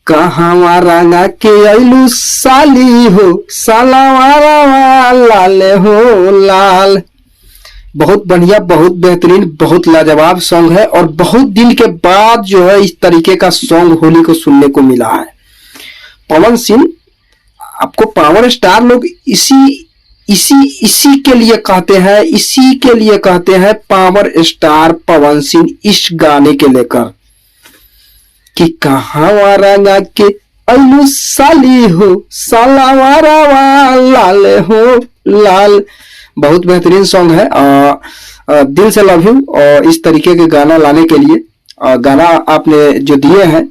कहाँ रंगा के अइलू साली हो सालावारा लाल हो लाल। बहुत बढ़िया, बहुत बेहतरीन, बहुत लाजवाब सॉन्ग है और बहुत दिन के बाद जो है इस तरीके का सॉन्ग होली को सुनने को मिला है। पवन सिंह, आपको पावर स्टार लोग इसी के लिए कहते हैं, इसी के लिए कहते हैं पावर स्टार पवन सिंह, इस गाने के लेकर कि कहाँ रंगा के अइलू साली हो सालावारा लाल हो लाल। बहुत बेहतरीन सॉन्ग है। दिल से लव यू। और इस तरीके के गाना लाने के लिए गाना आपने जो दिए हैं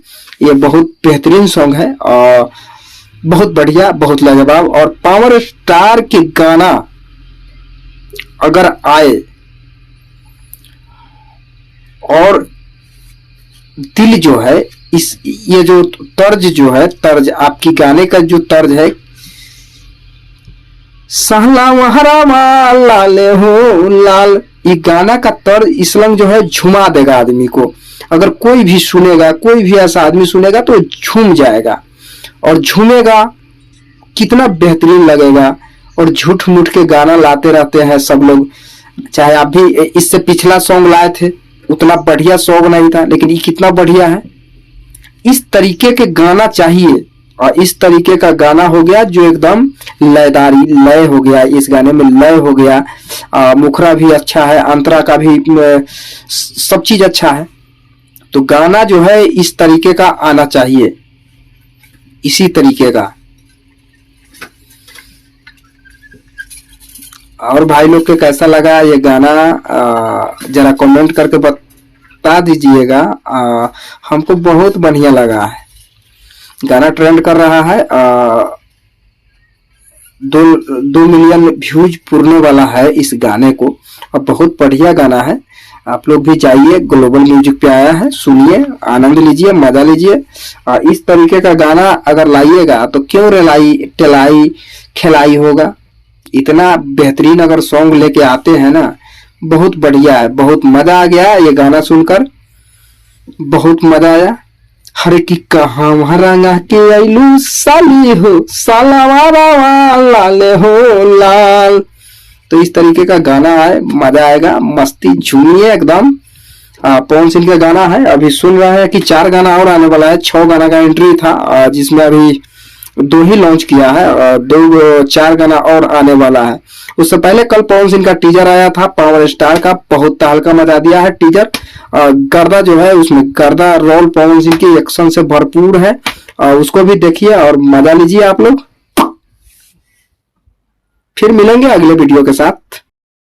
ये बहुत बेहतरीन सॉन्ग है और बहुत बढ़िया, बहुत लाजवाब। और पावर स्टार के गाना अगर आए और दिल जो है ये जो तर्ज जो है, तर्ज आपकी गाने का जो तर्ज है, सहला वहरा लाल हो लाल, ये गाना का तर्ज इसलंग जो है झुमा देगा आदमी को। अगर कोई भी सुनेगा, कोई भी ऐसा आदमी सुनेगा तो झूम जाएगा और झूमेगा, कितना बेहतरीन लगेगा। और झूठ मूठ के गाना लाते रहते हैं सब लोग, चाहे आप भी इससे पिछला सॉन्ग लाए थे, उतना बढ़िया सॉन्ग नहीं था, लेकिन ये कितना बढ़िया है। इस तरीके के गाना चाहिए और इस तरीके का गाना हो गया जो एकदम लयदारी, लय हो गया, इस गाने में लय हो गया। मुखरा भी अच्छा है, अंतरा का भी सब चीज अच्छा है। तो गाना जो है इस तरीके का आना चाहिए, इसी तरीके का। और भाई लोग के कैसा लगा ये गाना जरा कमेंट करके बता दीजिएगा। हमको बहुत बढ़िया लगा है, गाना ट्रेंड कर रहा है। 2 मिलियन व्यूज पुरने वाला है इस गाने को और बहुत बढ़िया गाना है। आप लोग भी जाइए, ग्लोबल म्यूजिक पे आया है, सुनिए, आनंद लीजिए, मजा लीजिए। इस तरीके का गाना अगर लाइएगा तो क्यों टेलाई खिलाई होगा। इतना बेहतरीन अगर सॉन्ग लेके आते हैं ना, बहुत बढ़िया है, बहुत मजा आ गया ये गाना सुनकर, बहुत मजा आया। हरे की कहाँ रंगा के अइलू साली हो सालावारा लाल हो लाल। तो इस तरीके का गाना है, मजा आएगा, मस्ती, झूमिए एकदम। पवन सिंह का गाना है। अभी सुन रहे हैं कि 4 गाना और आने वाला है। 6 गाना का एंट्री था जिसमें अभी 2 ही लॉन्च किया है और 4 गाना और आने वाला है। उससे पहले कल पवन सिंह का टीजर आया था पावर स्टार का, बहुत तहलका मचा दिया है टीजर। गर्दा जो है उसमें गर्दा रोल पवन सिंह की एक्शन से भरपूर है, उसको भी देखिए और मजा लीजिए आप लोग। फिर मिलेंगे अगले वीडियो के साथ।